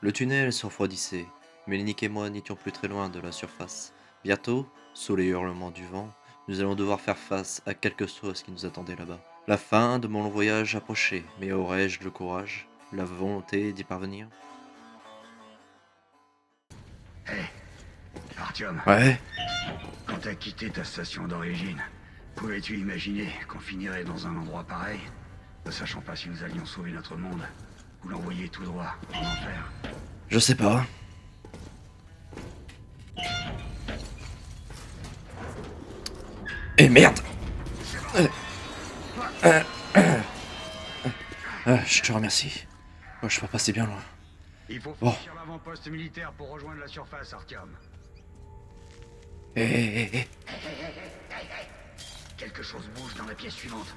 Le tunnel se refroidissait, mais Nick et moi n'étions plus très loin de la surface. Bientôt, sous les hurlements du vent, nous allons devoir faire face à quelque chose qui nous attendait là-bas. La fin de mon long voyage approchait, mais aurais-je le courage, la volonté d'y parvenir? Hé, Artyom, Ouais. quand t'as quitté ta station d'origine, pouvais-tu imaginer qu'on finirait dans un endroit pareil, ne sachant pas si nous allions sauver notre monde ou l'envoyer tout droit en enfer? Je sais pas. Eh merde! Je te remercie. Moi, je peux passer bien loin. Il faut Bon. franchir l'avant-poste militaire pour rejoindre la surface, Artyom. Eh. Quelque chose bouge dans la pièce suivante.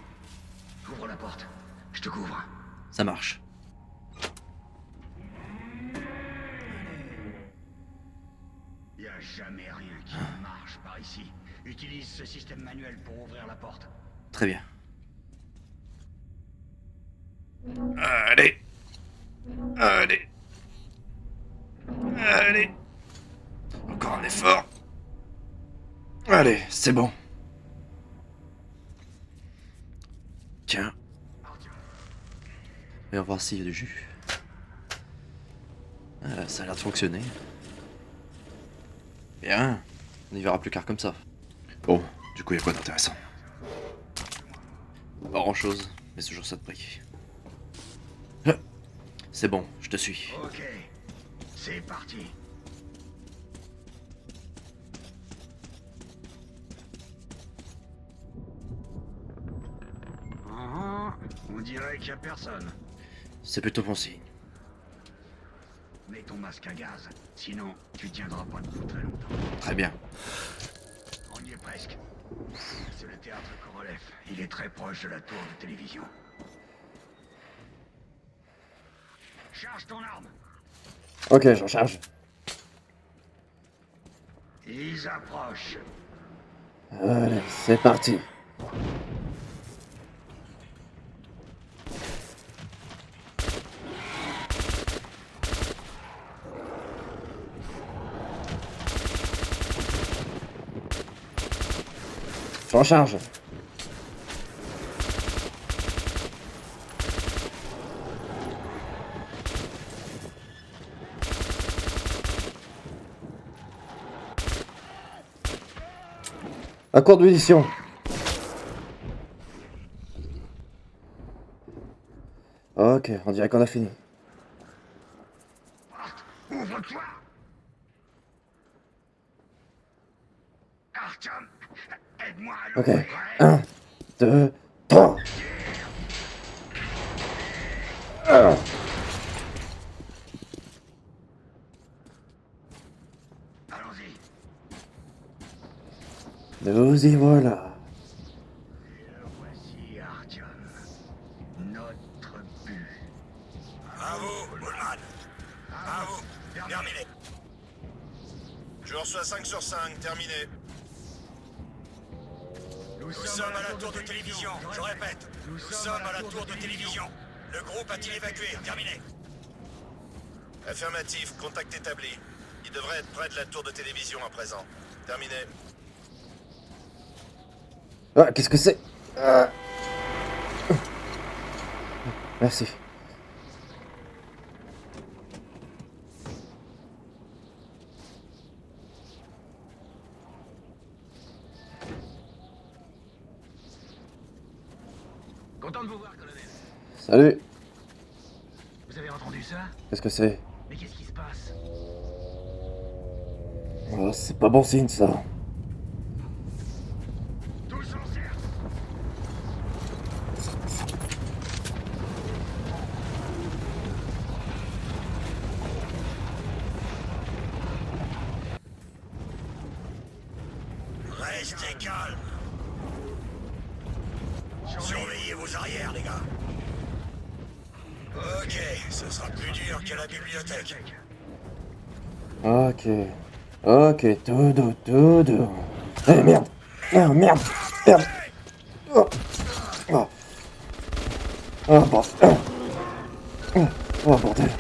Ouvre la porte. Je te couvre. Ça marche. Y a jamais rien qui marche par ici. Utilise ce système manuel pour ouvrir la porte. Très bien. Allez. Allez. Allez. Encore un effort. Allez, c'est bon. Tiens. On va voir s'il y a du jus. Ça a l'air de fonctionner. Bien. On y verra plus tard comme ça. Bon, du coup, il y a quoi d'intéressant? Pas grand chose, mais c'est toujours ça de prix. C'est bon, je te suis. Ok, c'est parti. On dirait qu'il y a personne. C'est plutôt bon signe. Mets ton masque à gaz, sinon tu tiendras pas debout très longtemps. Très bien. On y est presque. C'est le théâtre Korolev. Il est très proche de la tour de télévision. Charge ton arme. Ok, j'en charge. Ils approchent. Allez, c'est parti. J'en charge. À court de munitions. Ok, on dirait qu'on a fini. Ouvre-toi. Artyom, aide-moi à Ok. l'ouvrir. 1, 2, 3. Allons-y. Nous y voilà. Et le voici, Artyom. Notre but. Bravo, Ullman. Bravo. Terminé. Je reçois 5 sur 5, terminé. Nous sommes à la tour de télévision, je répète. Nous sommes à la tour de télévision. Le groupe a-t-il évacué? Terminé. Affirmatif, contact établi. Il devrait être près de la tour de télévision à présent. Terminé. Ah, qu'est-ce que c'est? Merci. Content de vous voir, colonel. Salut. Vous avez entendu ça? Qu'est-ce que c'est? Mais qu'est-ce qui se passe? Oh, c'est pas bon signe, ça. Tous en cercle. Restez calme. Surveillez vos arrières, les gars. Ok, ce sera plus dur qu'à la bibliothèque. Ok. Ok, tout doux, tout doux. Eh merde. Ah, merde. Merde. Oh. Oh. Oh, bordel. Oh, bordel.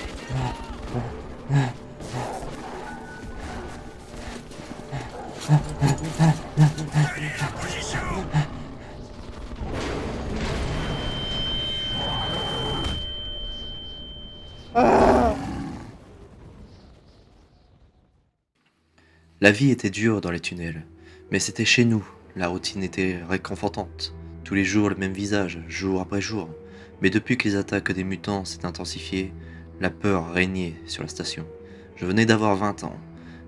La vie était dure dans les tunnels, mais c'était chez nous. La routine était réconfortante. Tous les jours le même visage, jour après jour. Mais depuis que les attaques des mutants s'étaient intensifiées, la peur régnait sur la station. Je venais d'avoir 20 ans,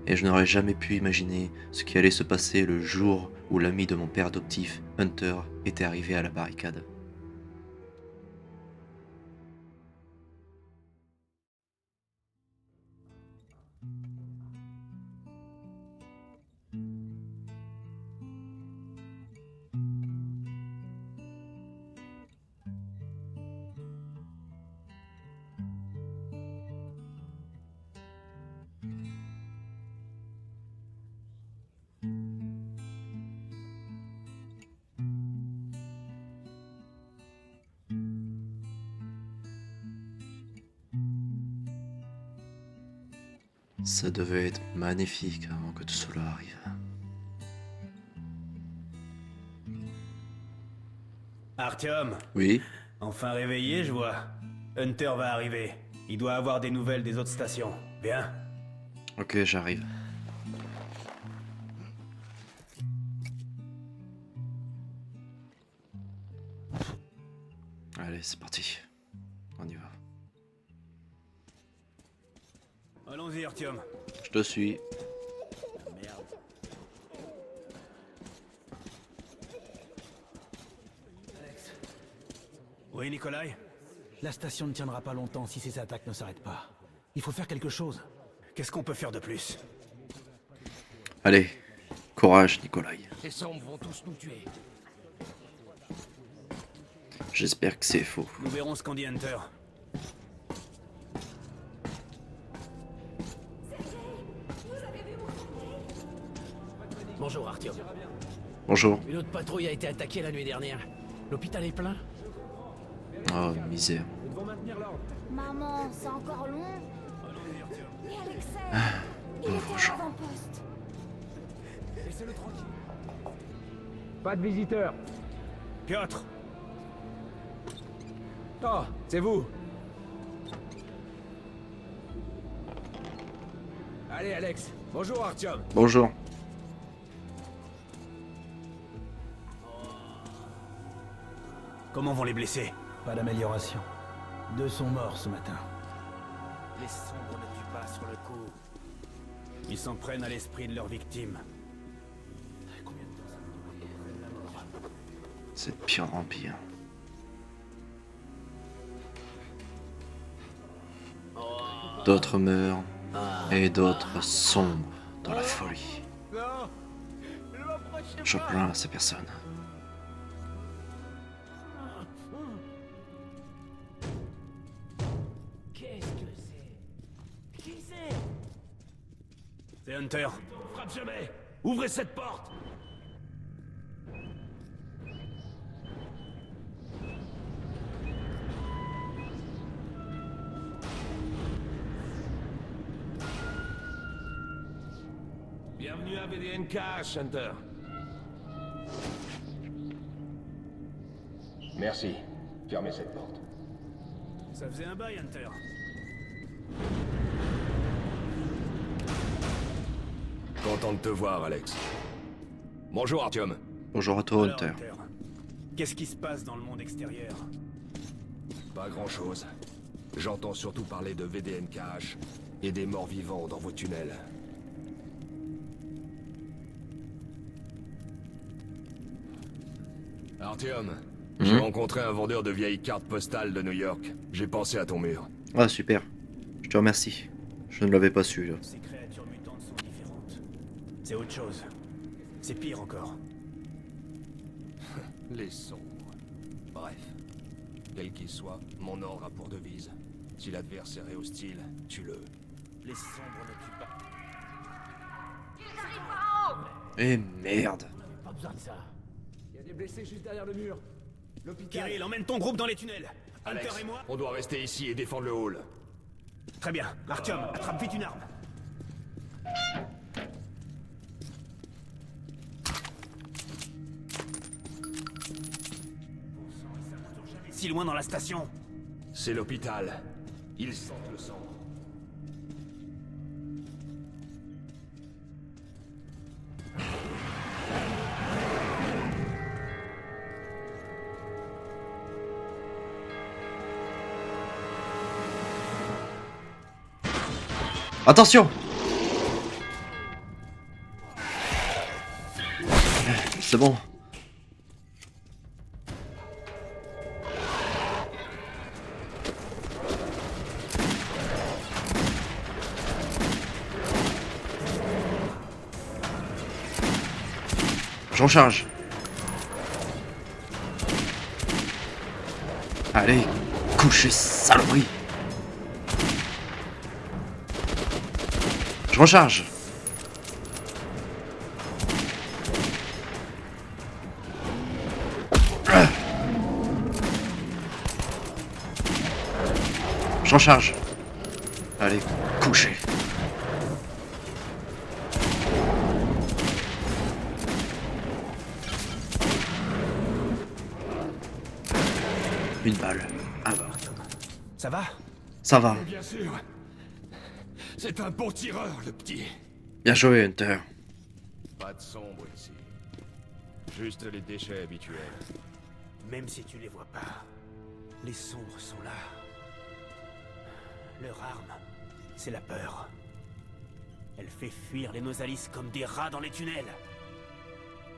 et je n'aurais jamais pu imaginer ce qui allait se passer le jour où l'ami de mon père adoptif, Hunter, était arrivé à la barricade. Ça devait être magnifique avant que tout cela arrive. Artyom, Oui, enfin réveillé, je vois. Hunter va arriver. Il doit avoir des nouvelles des autres stations. Bien. ok, j'arrive. Allez, c'est parti. On y va. Allons-y, Artyom. Je te suis. Merde. Oui, Nikolai? La station ne tiendra pas longtemps si ces attaques ne s'arrêtent pas. Il faut faire quelque chose. Qu'est-ce qu'on peut faire de plus? Allez, courage, Nikolai. Ces sombres vont tous nous tuer. J'espère que c'est faux. Nous verrons ce qu'en dit Hunter. Bonjour Artyom. Bonjour. Une autre patrouille a été attaquée la nuit dernière. L'hôpital est plein. Oh, misère. Maman, c'est encore long. Et Alexei, il était pauvre à Jean. l'avant-poste. Pas de visiteurs. Piotr! Oh, c'est vous. Allez, Alex. Bonjour, Artyom. Bonjour. Comment vont les blessés? Pas d'amélioration. 2 sont morts ce matin. Les sombres ne tuent pas sur le coup. Ils s'en prennent à l'esprit de leurs victimes. C'est de pire en pire. D'autres meurent et d'autres sombrent dans la folie. Je plains ces personnes. Qu'est-ce que c'est? Qui c'est? C'est Hunter. Frappe jamais! Ouvrez cette porte! Bienvenue à VDNK, Hunter. Merci. Fermez cette porte. Ça faisait un bail, Hunter. Content de te voir, Alex. Bonjour, Artyom. Bonjour à toi, Alors, Hunter. Qu'est-ce qui se passe dans le monde extérieur? Pas grand-chose. J'entends surtout parler de VDNKH et des morts vivants dans vos tunnels. Artyom, j'ai rencontré un vendeur de vieilles cartes postales de New York. J'ai pensé à ton mur. Ah, super. Je te remercie. Je ne l'avais pas su, là. Ces créatures mutantes sont différentes. C'est autre chose. C'est pire encore. Les sombres. Bref. Quel qu'il soit, mon ordre a pour devise. Si l'adversaire est hostile, tue-le. Les sombres ne tuent pas. Eh merde. Pas besoin de ça. Il y a des blessés juste derrière le mur. L'hôpital. Kirill, emmène ton groupe dans les tunnels. Alex, Hunter et moi. on doit rester ici et défendre le hall. Très bien. Artyom, attrape vite une arme. Si loin dans la station. C'est l'hôpital. Ils sentent le sang. Attention! C'est bon. J'en charge. Allez, couchez, saloperie. Je recharge. Je recharge. Allez, couchez. Une balle. Ah bah. Ça va? Ça va. Bien sûr. C'est un bon tireur, le petit. Bien joué, Hunter. Pas de sombre ici. Juste les déchets habituels. Même si tu les vois pas, les sombres sont là. Leur arme, c'est la peur. Elle fait fuir les Nosalis comme des rats dans les tunnels.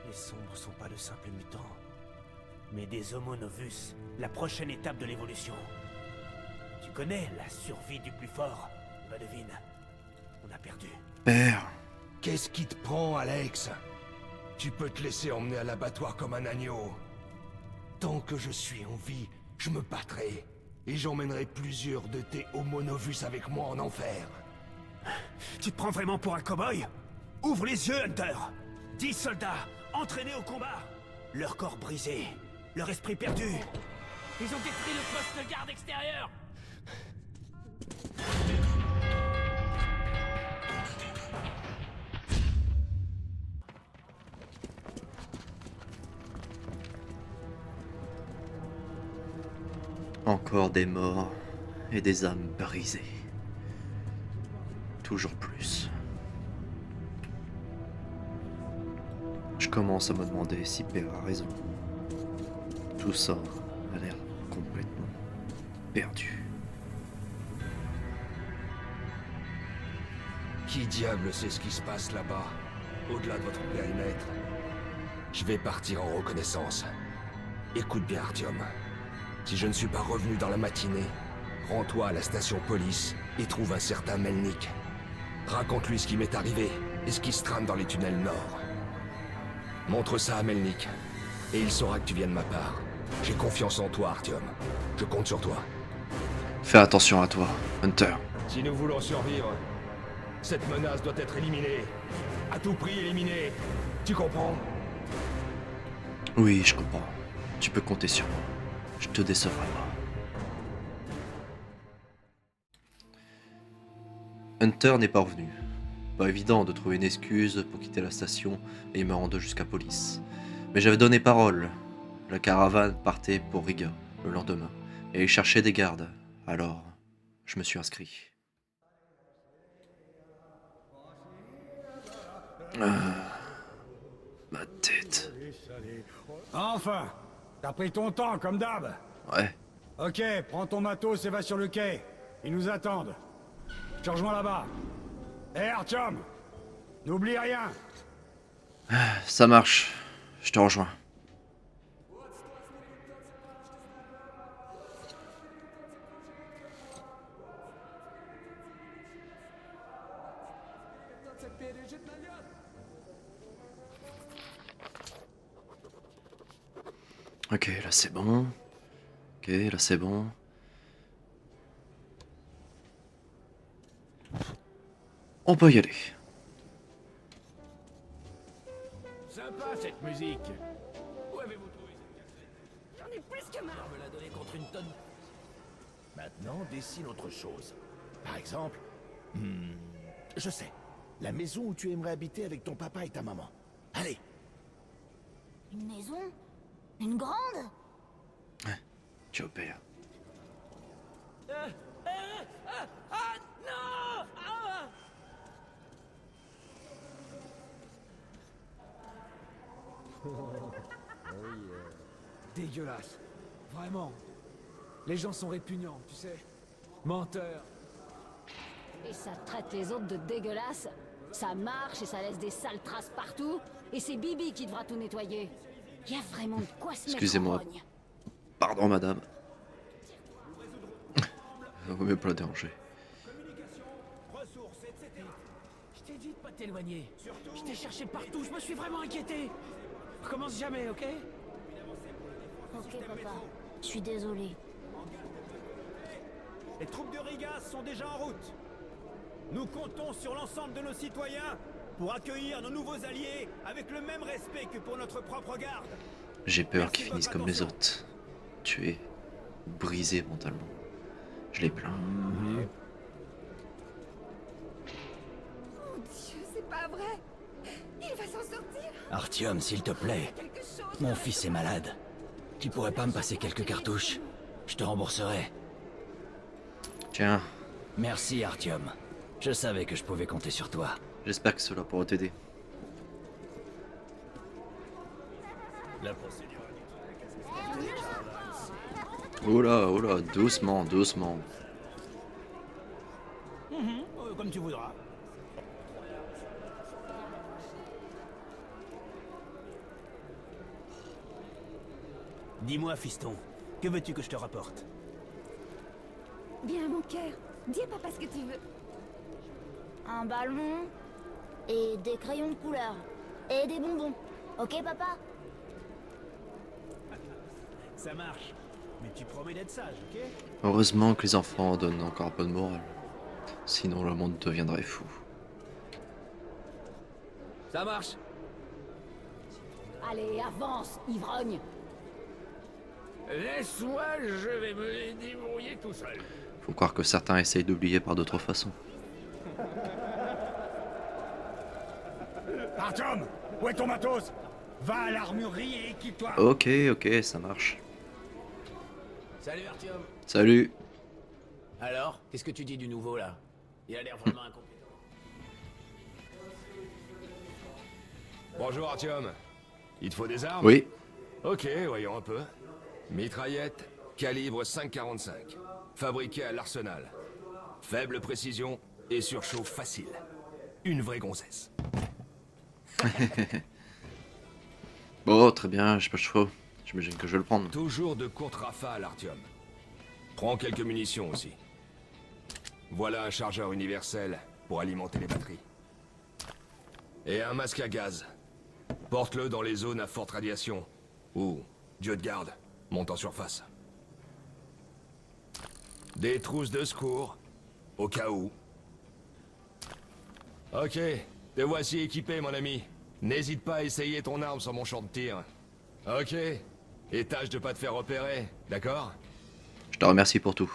Les sombres sont pas de simples mutants, mais des Homo Novus, la prochaine étape de l'évolution. Tu connais la survie du plus fort? Bah devine, on a perdu. Père. Qu'est-ce qui te prend, Alex? Tu peux te laisser emmener à l'abattoir comme un agneau. Tant que je suis en vie, je me battrai. Et j'emmènerai plusieurs de tes Homo Novus avec moi en enfer. Tu te prends vraiment pour un cow-boy? Ouvre les yeux, Hunter! 10 soldats, entraînés au combat. Leur corps brisé, leur esprit perdu. Ils ont détruit le poste de garde extérieur. Encore des morts et des âmes brisées. Toujours plus. Je commence à me demander si Père a raison. Tout ça a l'air complètement perdu. Qui diable sait ce qui se passe là-bas, au-delà de votre périmètre? Je vais partir en reconnaissance. Écoute bien, Artyom. Si je ne suis pas revenu dans la matinée, rends-toi à la station police et trouve un certain Melnik. Raconte-lui ce qui m'est arrivé et ce qui se trame dans les tunnels nord. Montre ça à Melnik, et il saura que tu viens de ma part. J'ai confiance en toi, Artyom. Je compte sur toi. Fais attention à toi, Hunter. Si nous voulons survivre, cette menace doit être éliminée. À tout prix éliminée. Tu comprends? Oui, je comprends. Tu peux compter sur moi. Je te décevrai pas. Hunter n'est pas revenu. Pas évident de trouver une excuse pour quitter la station et me rendre jusqu'à police. Mais j'avais donné parole. La caravane partait pour Riga le lendemain et il cherchait des gardes. Alors, je me suis inscrit. Ma tête. Enfin, t'as pris ton temps, comme d'hab. Ouais. Ok, prends ton matos et va sur le quai. Ils nous attendent. Je te rejoins là-bas. Hé, Artyom, n'oublie rien. Ça marche. Je te rejoins. Ok, là c'est bon. Ok, là c'est bon. On peut y aller. Sympa cette musique. Où avez-vous trouvé cette cassette? J'en ai plus que marre. On me l'a donné contre une tonne. Maintenant, dessine autre chose. Par exemple, je sais, la maison où tu aimerais habiter avec ton papa et ta maman. Allez. Une maison? Une grande? Tu opères. Non! Dégueulasse. Vraiment. Les gens sont répugnants, tu sais. Menteurs. Et ça traite les autres de dégueulasses. Ça marche et ça laisse des sales traces partout. Et c'est Bibi qui devra tout nettoyer. Y a vraiment de quoi se mettre en Excusez-moi. rogne. Pardon, madame. Vaut mieux pas la déranger. Ressources, etc. Je t'ai dit de pas t'éloigner. Je t'ai cherché partout, je me suis vraiment inquiété. Recommence jamais, ok? Ok, papa. Je suis désolée. Les troupes de Rigas sont déjà en route. Nous comptons sur l'ensemble de nos citoyens pour accueillir nos nouveaux alliés avec le même respect que pour notre propre garde. J'ai peur Merci qu'ils de finissent votre comme les attention. autres. Tués. Brisés mentalement. Je les plains. Mon Dieu, c'est pas vrai. Il va s'en sortir. Artyom, s'il te plaît. Quelque chose. Mon fils est malade. Tu pourrais pas me passer quelques cartouches? Je te rembourserai. Tiens, Merci, Artyom. Je savais que je pouvais compter sur toi. j'espère que cela pourra t'aider. La procédure. Oh là, doucement, doucement. Comme tu voudras. Dis-moi, fiston, que veux-tu que je te rapporte? Bien, mon cœur. Dis à papa ce que tu veux. Un ballon et des crayons de couleur et des bonbons. Ok, papa? Ça marche. Mais tu promets d'être sage, ok? Heureusement que les enfants donnent encore un peu de morale. Sinon le monde deviendrait fou. Ça marche. Allez, avance, ivrogne. Laisse-moi, je vais me débrouiller tout seul. Faut croire que certains essayent d'oublier par d'autres façons. Artyom, où est ton matos? Va à l'armurerie et équipe-toi. Ok, ça marche. Salut, Artyom. Salut. Alors, qu'est-ce que tu dis du nouveau, là? Il a l'air vraiment incompétent. Bonjour Artyom. Il te faut des armes? Oui. Ok, voyons un peu. Mitraillette, calibre 5,45. Fabriquée à l'arsenal. Faible précision et surchauffe facile. Une vraie gonzesse. Bon, très bien, j'ai pas le choix. J'imagine que je vais le prendre. Toujours de courtes rafales, Artyom. Prends quelques munitions aussi. Voilà un chargeur universel pour alimenter les batteries. Et un masque à gaz. Porte-le dans les zones à forte radiation. Ou, Dieu te garde, monte en surface. Des trousses de secours, au cas où. Ok, te voici équipé, mon ami. N'hésite pas à essayer ton arme sur mon champ de tir. Ok, et tâche de pas te faire repérer, d'accord? Je te remercie pour tout.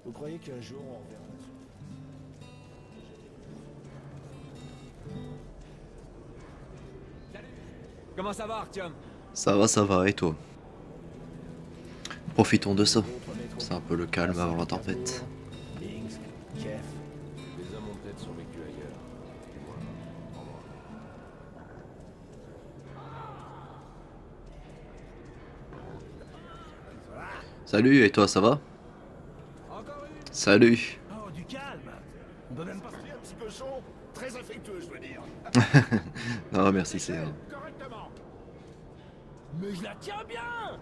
Vous croyez qu'un jour on reverra Comment ça va, Artyom? Ça va, et toi? Profitons de ça. C'est un peu le calme avant la tempête. Bings, Jeff. Les hommes ont peut-être survécu ailleurs. Et moi, au revoir. Salut, et toi, ça va? Salut. Oh, du calme. On peut même pas se dire un petit peu chaud. Très affectueux, je veux dire. Non, merci, c'est... Correctement. Mais je la tiens bien!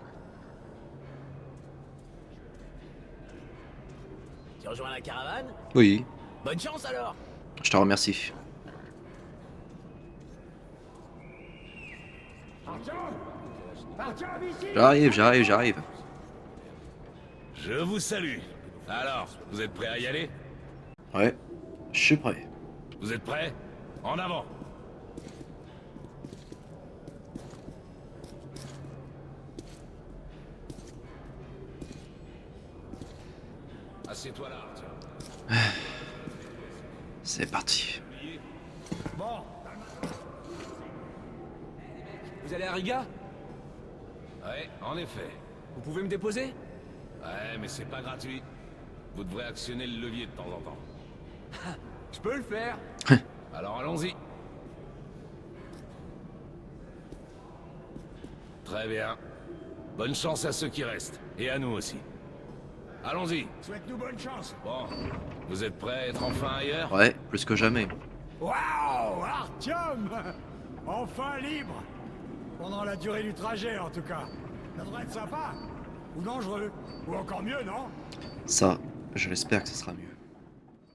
Tu rejoins la caravane? Oui, Bonne chance alors! je te remercie. J'arrive. Je vous salue. Alors, vous êtes prêts à y aller? Ouais, je suis prêt. Vous êtes prêts? En avant! Assieds-toi là, Artyom. C'est parti. Bon, Vous allez à Riga? Ouais, en effet. Vous pouvez me déposer? Ouais, mais c'est pas gratuit. Vous devrez actionner le levier de temps en temps. Je peux le faire. Alors allons-y. Très bien. Bonne chance à ceux qui restent. Et à nous aussi. Allons-y. souhaite-nous bonne chance. Bon, vous êtes prêts à être enfin ailleurs? Ouais, plus que jamais. Waouh, Artyom! Enfin libre! Pendant la durée du trajet, en tout cas. Ça devrait être sympa. Ou dangereux. Ou encore mieux, non? Ça, je l'espère que ce sera mieux.